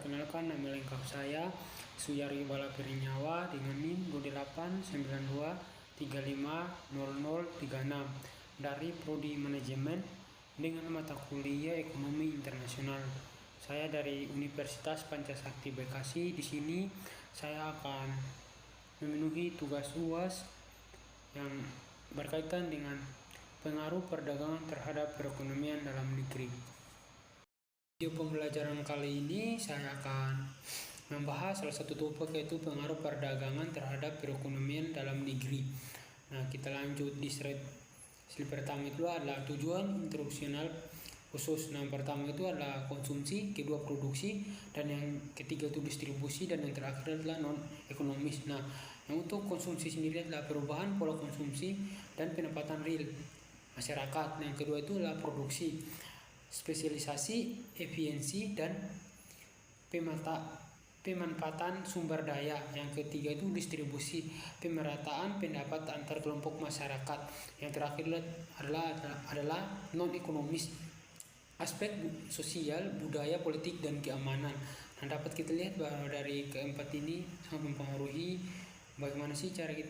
perkenalkan nama lengkap saya Suyari Bala Pirinyawa dengan NIM 2892350036 dari Prodi Manajemen dengan mata kuliah Ekonomi Internasional. Saya dari Universitas Pancasakti Bekasi. Di sini saya akan memenuhi tugas UAS yang berkaitan dengan pengaruh perdagangan terhadap perekonomian dalam negeri. Video pembelajaran kali ini saya akan membahas salah satu topik, yaitu pengaruh perdagangan terhadap perekonomian dalam negeri. Nah, kita lanjut di slide pertama. Itu adalah tujuan instruksional khusus. Nah, yang pertama itu adalah konsumsi, kedua produksi, dan yang ketiga itu distribusi, dan yang terakhir adalah non ekonomis. Nah, yang untuk konsumsi sendiri adalah perubahan pola konsumsi dan pendapatan real masyarakat. Nah, yang kedua itu adalah produksi, spesialisasi, efisiensi, dan pemanfaatan sumber daya. Yang ketiga itu distribusi, pemerataan pendapat antar kelompok masyarakat. Yang terakhir adalah non ekonomis, aspek sosial, budaya, politik, dan keamanan. Nah, dapat kita lihat bahwa dari keempat ini sangat mempengaruhi bagaimana sih cara kita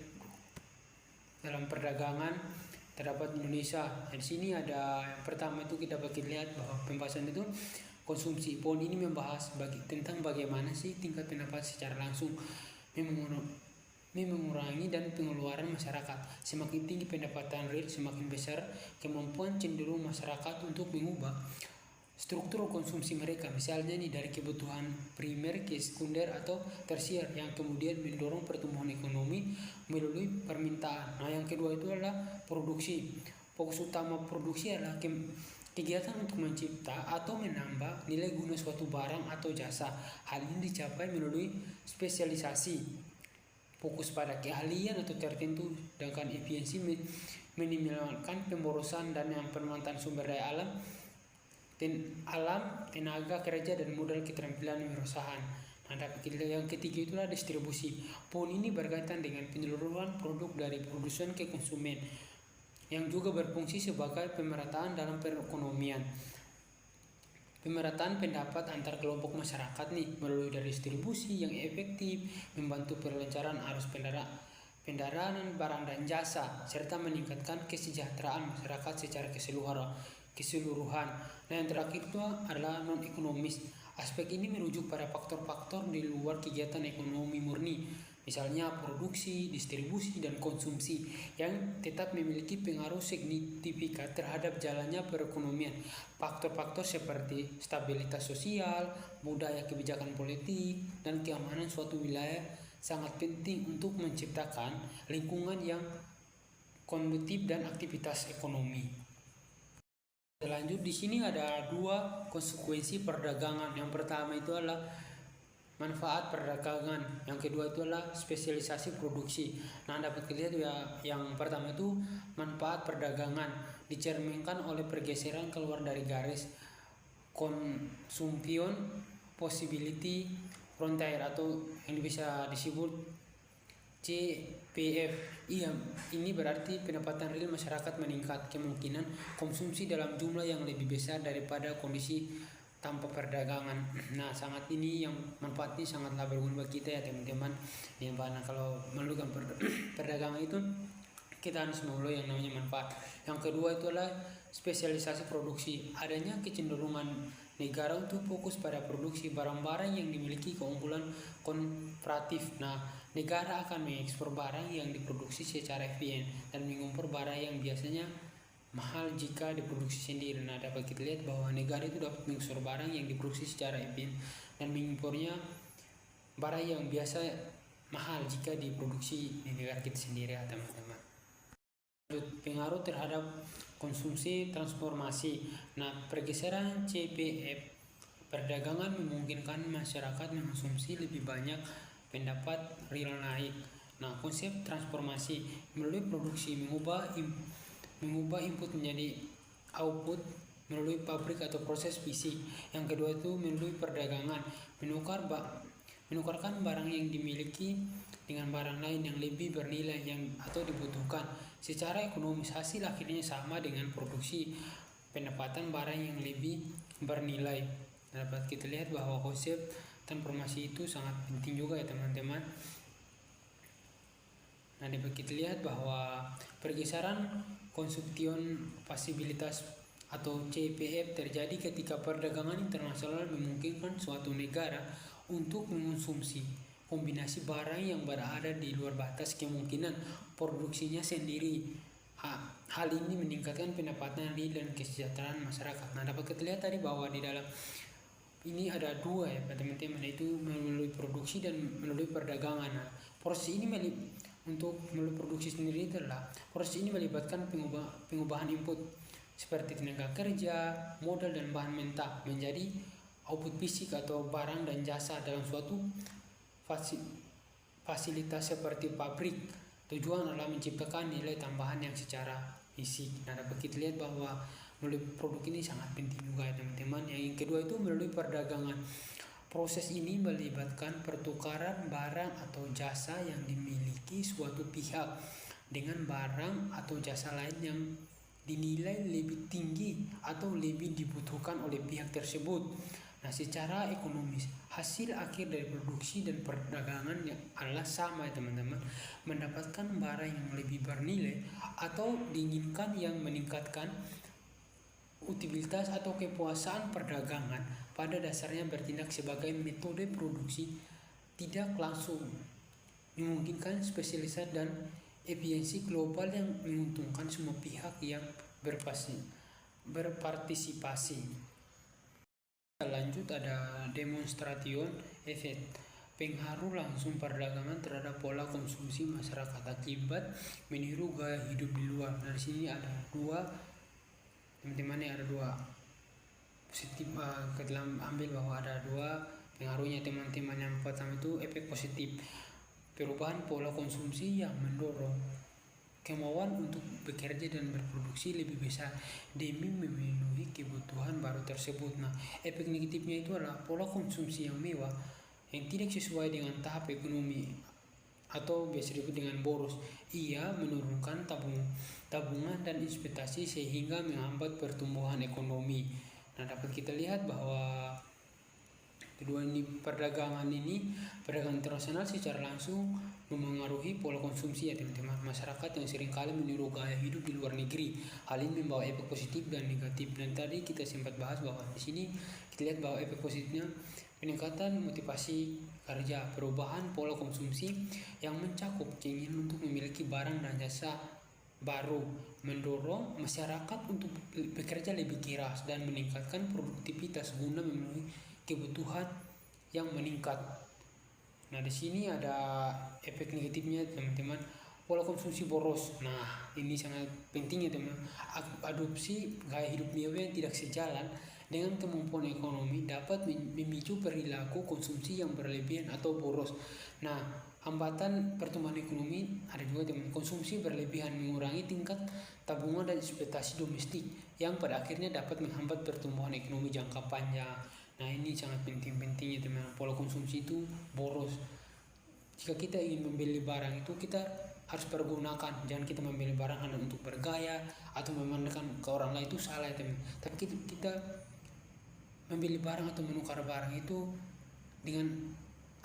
dalam perdagangan terdapat Indonesia. Nah, di sini ada yang pertama itu kita dapat lihat bahwa pembahasan itu konsumsi. Poin ini membahas tentang bagaimana sih tingkat pendapatan secara langsung mengurangi dan pengeluaran masyarakat. Semakin tinggi pendapatan real, semakin besar kemampuan cenderung masyarakat untuk mengubah struktur konsumsi mereka, misalnya dari kebutuhan primer ke sekunder atau tersier, yang kemudian mendorong pertumbuhan ekonomi melalui permintaan. Nah, yang kedua itu adalah produksi. Fokus utama produksi adalah kegiatan untuk mencipta atau menambah nilai guna suatu barang atau jasa. Hal ini dicapai melalui spesialisasi, fokus pada keahlian atau tertentu, sedangkan efisiensi meminimalkan pemborosan dan yang pemanfaatan sumber daya alam, tenaga kerja, dan modal keterampilan wirausahaan. Nah, yang ketiga itulah distribusi. Poin ini berkaitan dengan penyaluran produk dari produsen ke konsumen, yang juga berfungsi sebagai pemerataan dalam perekonomian. Pemerataan pendapat antar kelompok masyarakat melalui dari distribusi yang efektif, membantu pelancaran arus pendaraan barang dan jasa, serta meningkatkan kesejahteraan masyarakat secara keseluruhan. Nah, yang terakhir itu adalah non ekonomis. Aspek ini merujuk pada faktor-faktor di luar kegiatan ekonomi murni, misalnya produksi, distribusi, dan konsumsi, yang tetap memiliki pengaruh signifikan terhadap jalannya perekonomian. Faktor-faktor seperti stabilitas sosial, budaya, kebijakan politik, dan keamanan suatu wilayah sangat penting untuk menciptakan lingkungan yang kondusif dan aktivitas ekonomi. Lanjut, di sini ada dua konsekuensi perdagangan. Yang pertama itu adalah manfaat perdagangan, yang kedua itu adalah spesialisasi produksi. Nah, dapat dilihat ya, yang pertama itu manfaat perdagangan dicerminkan oleh pergeseran keluar dari garis consumption possibility frontier, atau yang bisa disebut CPF. Ini berarti pendapatan real masyarakat meningkat, kemungkinan konsumsi dalam jumlah yang lebih besar daripada kondisi tanpa perdagangan. Nah, sangat ini yang manfaat ini sangatlah berguna bagi kita ya teman-teman. Nah, kalau memerlukan perdagangan itu kita harus melalui yang namanya manfaat. Yang kedua itu adalah spesialisasi produksi. Adanya kecenderungan negara untuk fokus pada produksi barang-barang yang dimiliki keunggulan komparatif. Nah, negara akan mengekspor barang yang diproduksi secara efisien dan mengimpor barang yang biasanya mahal jika diproduksi sendiri. Nah, dapat kita lihat bahwa negara itu dapat mengekspor barang yang diproduksi secara efisien dan mengimpornya barang yang biasa mahal jika diproduksi di negara kita sendiri ya teman-teman. Pengaruh terhadap konsumsi transformasi. Nah, pergeseran CPF perdagangan memungkinkan masyarakat mengkonsumsi lebih banyak, pendapat real naik. Nah, konsep transformasi melalui produksi mengubah input menjadi output melalui pabrik atau proses fisik. Yang kedua itu melalui perdagangan, menukarkan barang yang dimiliki dengan barang lain yang lebih bernilai atau dibutuhkan. Secara ekonomis, hasil akhirnya sama dengan produksi, pendapatan barang yang lebih bernilai. Dapat kita lihat bahwa konsep transformasi itu sangat penting juga ya teman-teman. Nah, dapat kita lihat bahwa pergeseran konsumption pasibilitas atau CPF terjadi ketika perdagangan internasional memungkinkan suatu negara untuk mengonsumsi kombinasi barang yang berada di luar batas kemungkinan produksinya sendiri. Hal ini meningkatkan pendapatan real dan kesejahteraan masyarakat. Nah, dapat kita lihat tadi bahwa di dalam ini ada dua ya teman-teman, yaitu melalui produksi dan melalui perdagangan. Nah, proses ini untuk melalui produksi sendiri adalah proses ini melibatkan pengubahan input seperti tenaga kerja, modal dan bahan mentah menjadi output fisik atau barang dan jasa dalam suatu fasilitas seperti pabrik. Tujuan adalah menciptakan nilai tambahan yang secara fisik. Nah, dapat kita lihat bahwa melalui produk ini sangat penting juga ya teman-teman. Yang kedua itu melalui perdagangan. Proses ini melibatkan pertukaran barang atau jasa yang dimiliki suatu pihak dengan barang atau jasa lain yang dinilai lebih tinggi atau lebih dibutuhkan oleh pihak tersebut. Nah, secara ekonomis, hasil akhir dari produksi dan perdagangan adalah sama ya teman-teman, mendapatkan barang yang lebih bernilai atau diinginkan yang meningkatkan utilitas atau kepuasan perdagangan pada dasarnya bertindak sebagai metode produksi tidak langsung, memungkinkan spesialisasi dan efisiensi global yang menguntungkan semua pihak yang berpartisipasi. Lanjut ada demonstration effect, pengaruh langsung perdagangan terhadap pola konsumsi masyarakat akibat meniru gaya hidup di luar. Dari sini ada dua teman-teman, ada dua positif, ke dalam ambil bahwa ada dua pengaruhnya teman-teman. Yang pertama itu efek positif, perubahan pola konsumsi yang mendorong kemauan untuk bekerja dan berproduksi lebih besar demi memenuhi kebutuhan baru tersebut. Nah, efek negatifnya itu adalah pola konsumsi yang mewah yang tidak sesuai dengan tahap ekonomi atau biasa disebut dengan boros. Ia menurunkan tabungan dan investasi sehingga menghambat pertumbuhan ekonomi. Nah, dapat kita lihat bahwa kedua ini perdagangan internasional secara langsung memengaruhi pola konsumsi ya teman-teman masyarakat yang seringkali meniru gaya hidup di luar negeri. Hal ini membawa efek positif dan negatif. Dan tadi kita sempat bahas bahwa di sini kita lihat bahwa efek positifnya peningkatan motivasi kerja, perubahan pola konsumsi yang mencakup keinginan untuk memiliki barang dan jasa baru, mendorong masyarakat untuk bekerja lebih keras dan meningkatkan produktivitas guna memenuhi kebutuhan yang meningkat. Nah, di sini ada efek negatifnya teman-teman, pola konsumsi boros. Nah, ini sangat penting ya teman. Adopsi gaya hidup mewah yang tidak sejalan dengan kemampuan ekonomi dapat memicu perilaku konsumsi yang berlebihan atau boros. Nah, hambatan pertumbuhan ekonomi ada juga teman. Konsumsi berlebihan mengurangi tingkat tabungan dan investasi domestik yang pada akhirnya dapat menghambat pertumbuhan ekonomi jangka panjang. Nah, ini sangat penting-pentingnya teman. Pola konsumsi itu boros. Jika kita ingin membeli barang itu kita harus pergunakan, jangan kita membeli barang hanya untuk bergaya atau memandangkan ke orang lain, itu salah ya teman. Tapi kita membeli barang atau menukar barang itu dengan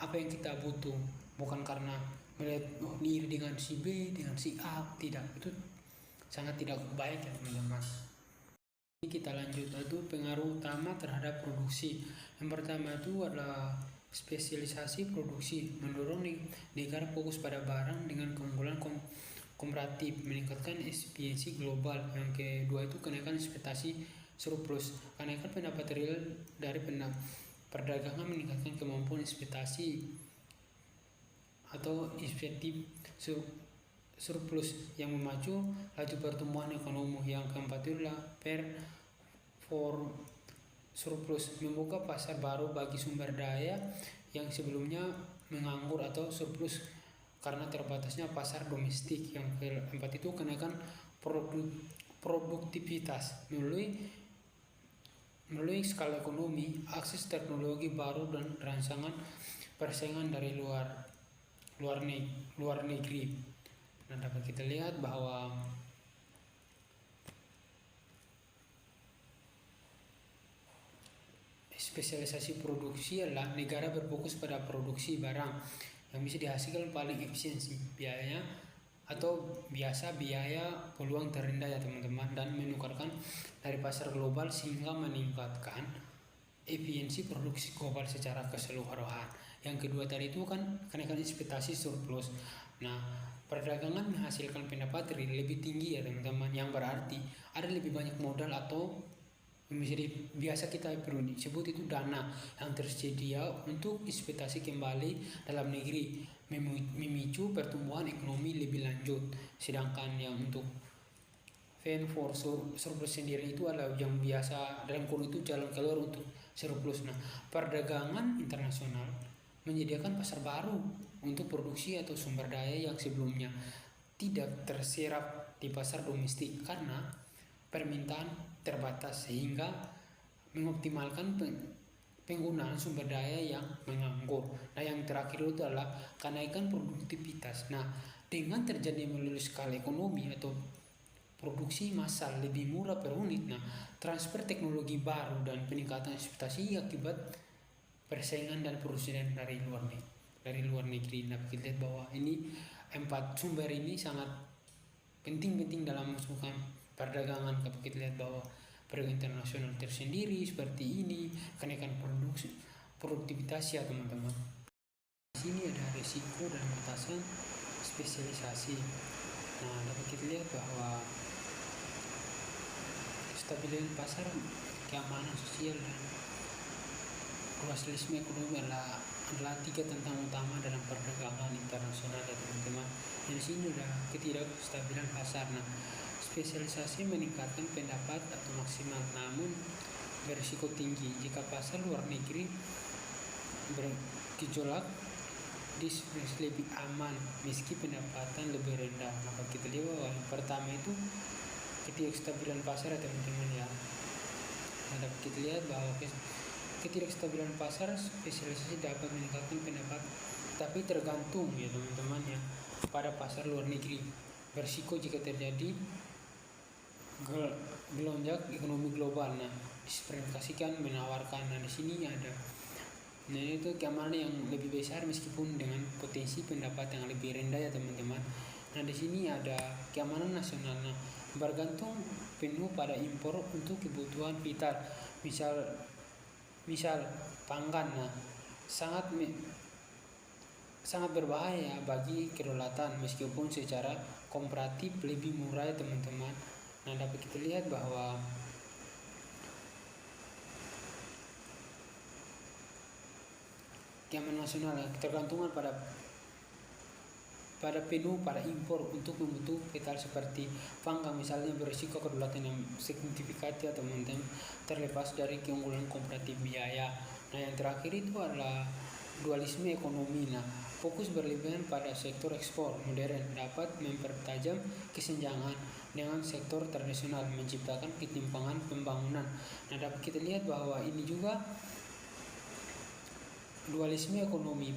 apa yang kita butuh, bukan karena melihat iri dengan si B, dengan si A. Tidak, itu sangat tidak baik ya teman-teman. Ini kita lanjut, itu pengaruh utama terhadap produksi. Yang pertama itu adalah spesialisasi produksi, mendorong negara fokus pada barang dengan keunggulan komparatif, meningkatkan efisiensi global. Yang kedua itu kenaikan ekspektasi surplus, kenaikan pendapat real dari perdagangan, meningkatkan kemampuan ekspektasi atau insentif surplus yang memacu laju pertumbuhan ekonomi. Yang keempat adalah surplus, membuka pasar baru bagi sumber daya yang sebelumnya menganggur atau surplus karena terbatasnya pasar domestik. Yang keempat itu kenaikan produktivitas melalui skala ekonomi, akses teknologi baru dan rangsangan persaingan dari luar negeri. Nah, dapat kita lihat bahwa spesialisasi produksi adalah negara berfokus pada produksi barang yang bisa dihasilkan paling efisiensi biayanya atau biasa biaya peluang terendah ya teman-teman, dan menukarkan dari pasar global sehingga meningkatkan efisiensi produksi global secara keseluruhan. Yang kedua tadi itu kan kenaikan ekspektasi surplus. Nah, perdagangan menghasilkan pendapat lebih tinggi ya teman-teman, yang berarti ada lebih banyak modal atau biasa kita perlu disebut itu dana yang tersedia untuk investasi kembali dalam negeri, memicu pertumbuhan ekonomi lebih lanjut. Sedangkan yang untuk for surplus sendiri itu adalah yang biasa dalam kurun itu jalan keluar untuk surplus. Nah, perdagangan internasional menyediakan pasar baru untuk produksi atau sumber daya yang sebelumnya tidak terserap di pasar domestik karena permintaan terbatas, sehingga mengoptimalkan penggunaan sumber daya yang menganggur. Nah, yang terakhir itu adalah kenaikan produktivitas. Nah, dengan terjadi melalui skala ekonomi atau produksi massal lebih murah per unit, nah transfer teknologi baru dan peningkatan ekspektasi akibat persaingan dan perusahaan dari luar negeri. Nah, kita lihat bahwa ini 4 sumber ini sangat penting dalam melakukan perdagangan. Kita lihat bahwa perdagangan internasional tersendiri seperti ini, kenaikan produktivitas ya teman-teman. Di sini ada risiko dan batasan spesialisasi. Nah, dapat kita lihat bahwa stabilitas pasar, keamanan sosial, dan pluralisme ekonomi adalah 3 tantangan utama dalam perdagangan internasional ya teman-teman. Di sini ada ketidakstabilan pasar. Nah, spesialisasi meningkatkan pendapat atau maksimal, namun berisiko tinggi jika pasar luar negeri bergejolak. Lebih aman meski pendapatan lebih rendah. Maka kita lihat bahwa yang pertama itu ketidakstabilan pasar ya teman-teman ya. Nah, dapat kita lihat bahwa ketidakstabilan pasar, spesialisasi dapat meningkatkan pendapat, tapi tergantung ya teman-teman ya pada pasar luar negeri. Berisiko jika terjadi gelonjak ekonomi global. Nah, dispredikasikan menawarkan. Nah, di sini ada. Nah, itu keamanan yang lebih besar meskipun dengan potensi pendapat yang lebih rendah ya teman-teman. Nah, di sini ada keamanan nasional. Nah, bergantung penuh pada impor untuk kebutuhan vital, misal pangan. Nah, sangat berbahaya bagi kedaulatan meskipun secara komparatif lebih murah ya teman-teman. Nah, dapat kita lihat bahwa keamanan nasional tergantungan pada penuh pada impor untuk membutuhkan vital seperti pangan, misalnya berisiko kedaulatan yang signifikan ya teman-teman, terlepas dari keunggulan komparatif biaya. Nah, yang terakhir itu adalah dualisme ekonomi. Nah, fokus berlebihan pada sektor ekspor modern dapat mempertajam kesenjangan dengan sektor tradisional, menciptakan ketimpangan pembangunan. Nah, dapat kita lihat bahwa ini juga dualisme ekonomi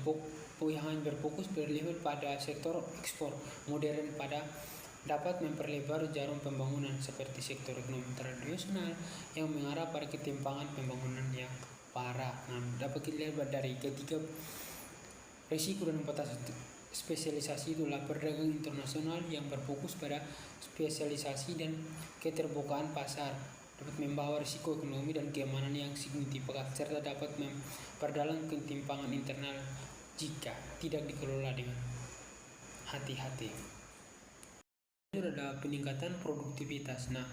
yang berfokus berlebihan pada sektor ekspor modern dapat memperlebar jarum pembangunan seperti sektor ekonomi tradisional yang mengarah pada ketimpangan pembangunan yang parah. Nah, dapat kita lihat dari ketiga risiko dan batasan spesialisasi itulah perdagangan internasional yang berfokus pada spesialisasi dan keterbukaan pasar dapat membawa risiko ekonomi dan keamanan yang signifikan serta dapat memperdalam ketimpangan internal jika tidak dikelola dengan hati-hati. Itu ada peningkatan produktivitas. Nah,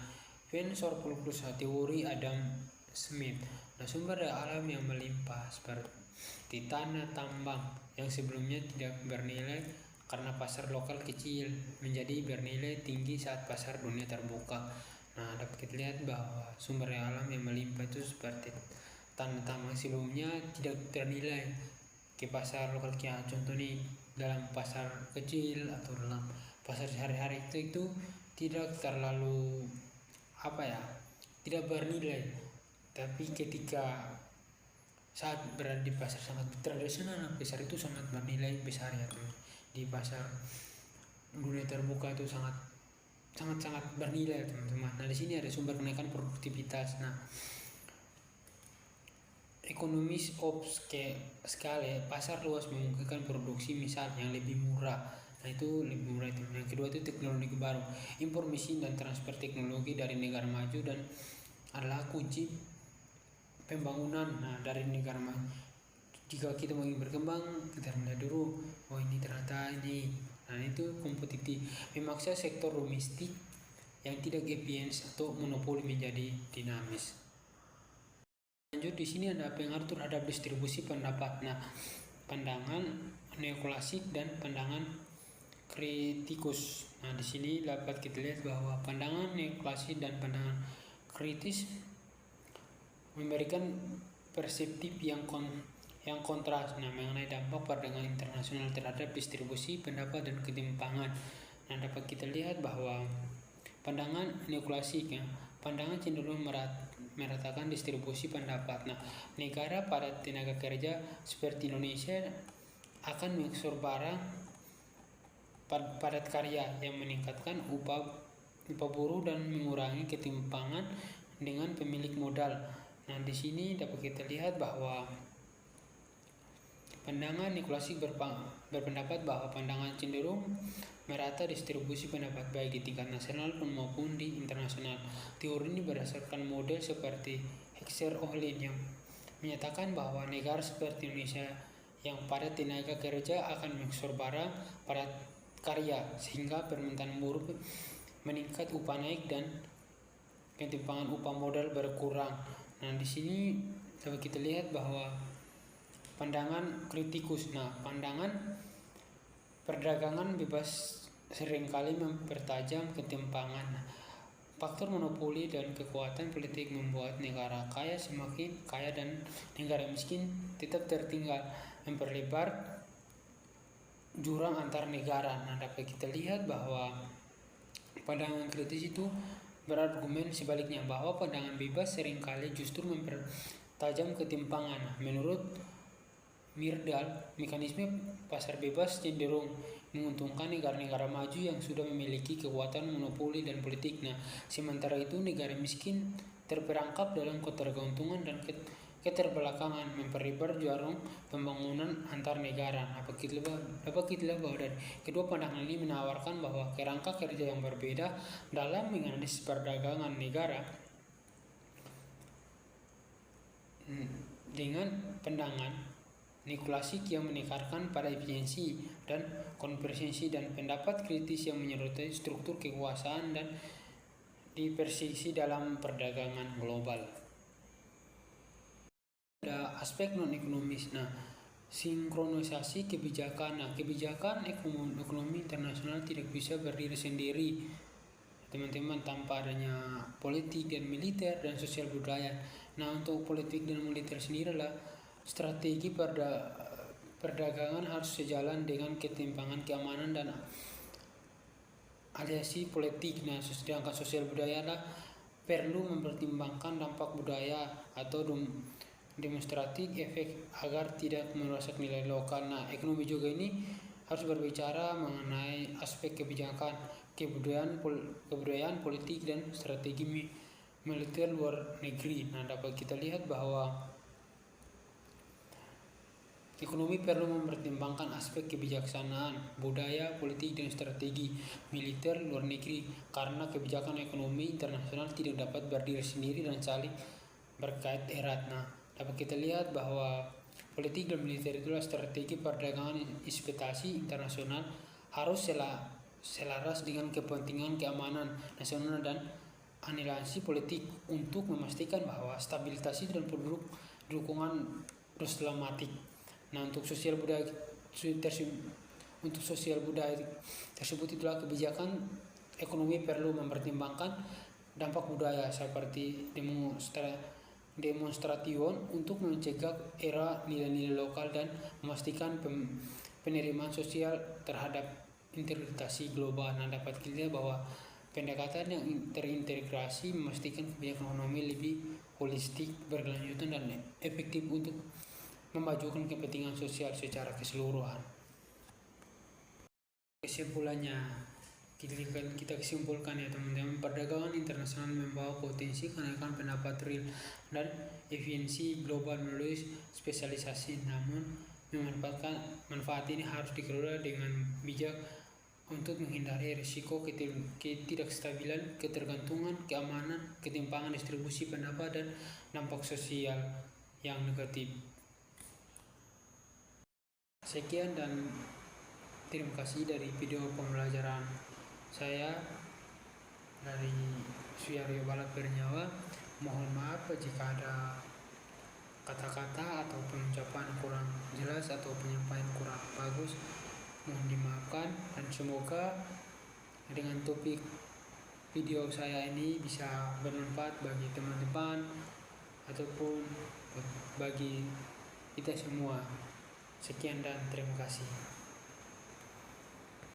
surplus teori Adam Smith. Nah, sumber daya alam yang melimpah seperti tanah tambang yang sebelumnya tidak bernilai karena pasar lokal kecil menjadi bernilai tinggi saat pasar dunia terbuka. Nah, dapat kita lihat bahwa sumber daya alam yang melimpah itu seperti tanah tambang sebelumnya tidak ternilai ke pasar lokal. Contoh nih, dalam pasar kecil atau dalam pasar sehari-hari itu tidak terlalu tidak bernilai, tapi ketika saat berada di pasar sangat tradisional, pasar itu sangat bernilai besar ya teman. Di pasar dunia terbuka itu sangat bernilai teman-teman. Nah, di sini ada sumber kenaikan produktivitas. Nah, ekonomis of scale, pasar luas memungkinkan produksi misal yang lebih murah. Nah itu lebih murah itu. Yang kedua itu teknologi baru, informasi dan transfer teknologi dari negara maju dan adalah kunci pembangunan. Nah dari negara maju, jika kita mau ingin berkembang, kita melihat dulu, oh ini ternyata ini. Nah itu kompetitif, memaksa sektor domestik yang tidak efisien atau monopoli menjadi dinamis. Lanjut di sini ada pengaruh terhadap distribusi pendapat. Nah, pandangan neoklasik dan pandangan kritikus. Nah, di sini dapat kita lihat bahwa pandangan neoklasik dan pandangan kritis memberikan perspektif yang kontras mengenai dampak perdagangan internasional terhadap distribusi pendapat dan ketimpangan. Nah, dapat kita lihat bahwa pandangan neoklasik pandangan cenderung meratakan distribusi pendapat. Nah, negara padat tenaga kerja seperti Indonesia akan mengeksplor barang padat karya yang meningkatkan upah buruh dan mengurangi ketimpangan dengan pemilik modal. Nah, di sini dapat kita lihat bahwa pandangan neoklasik berpendapat bahwa pandangan cenderung merata distribusi pendapat baik di tingkat nasional maupun di internasional. Teori ini berdasarkan model seperti Hexer-Ohlin yang menyatakan bahwa negara seperti Indonesia yang padat tenaga kerja akan mengeksplor barang padat karya sehingga permintaan buruh meningkat, upah naik dan ketimpangan upah modal berkurang. Nah, di sini dapat kita lihat bahwa pandangan kritikus. Nah, pandangan perdagangan bebas seringkali mempertajam ketimpangan. Faktor monopoli dan kekuatan politik membuat negara kaya semakin kaya dan negara miskin tetap tertinggal, memperlebar jurang antar negara. Nah, dapat kita lihat bahwa pandangan kritis itu berargumen sebaliknya, bahwa pandangan bebas seringkali justru mempertajam ketimpangan. Menurut Myrdal, mekanisme pasar bebas cenderung menguntungkan negara-negara maju yang sudah memiliki kekuatan monopoli dan politik. Nah, sementara itu negara miskin terperangkap dalam ketergantungan dan keterbelakangan, memperlebar jurang pembangunan antar negara. Dapat kita lihat bahwa dari kedua pandangan ini menawarkan bahwa kerangka kerja yang berbeda dalam menganalisis perdagangan negara. Dengan pandangan neoklasik yang menekankan pada efisiensi dan konvergensi dan pendapat kritis yang menyerupai struktur kekuasaan dan diversifikasi dalam perdagangan global. Ada aspek non-ekonomis. Nah, sinkronisasi kebijakan. Nah, kebijakan ekonomi internasional tidak bisa berdiri sendiri, teman-teman, tanpa adanya politik dan militer dan sosial budaya. Nah, untuk politik dan militer sendiri adalah strategi perdagangan harus sejalan dengan ketimpangan keamanan dan aliansi politik. Nah, sedangkan sosial budaya perlu mempertimbangkan dampak budaya atau demonstratif efek agar tidak merusak nilai lokal. Nah, ekonomi juga ini harus berbicara mengenai aspek kebijakan, kebudayaan, politik dan strategi militer luar negeri. Nah, dapat kita lihat bahwa ekonomi perlu mempertimbangkan aspek kebijaksanaan, budaya, politik, dan strategi militer luar negeri karena kebijakan ekonomi internasional tidak dapat berdiri sendiri dan saling berkait erat. Nah, dapat kita lihat bahwa politik dan militer itulah strategi perdagangan investasi internasional harus selaras dengan kepentingan keamanan nasional dan aliansi politik untuk memastikan bahwa stabilitas dan dukungan diplomatik. Nah, untuk sosial budaya tersebut itulah kebijakan ekonomi perlu mempertimbangkan dampak budaya seperti demonstration untuk mencegah era nilai-nilai lokal dan memastikan penerimaan sosial terhadap integrasi global. Nah, dapat kita lihat bahwa pendekatan yang terintegrasi memastikan kebijakan ekonomi lebih holistik, berkelanjutan, dan efektif untuk memajukan kepentingan sosial secara keseluruhan. Kesimpulannya, kita simpulkan ya teman-teman, perdagangan internasional membawa potensi kenaikan pendapat real dan efisiensi global melalui spesialisasi, namun manfaat ini harus dikelola dengan bijak untuk menghindari risiko ketidakstabilan, ketergantungan, keamanan, ketimpangan distribusi pendapat, dan dampak sosial yang negatif. Sekian dan terima kasih dari video pembelajaran saya dari Suyario Balat Bernyawa. Mohon maaf jika ada kata-kata atau pengucapan kurang jelas atau penyampaian kurang bagus, mohon dimaafkan, dan semoga dengan topik video saya ini bisa bermanfaat bagi teman-teman ataupun bagi kita semua. Sekian dan terima kasih.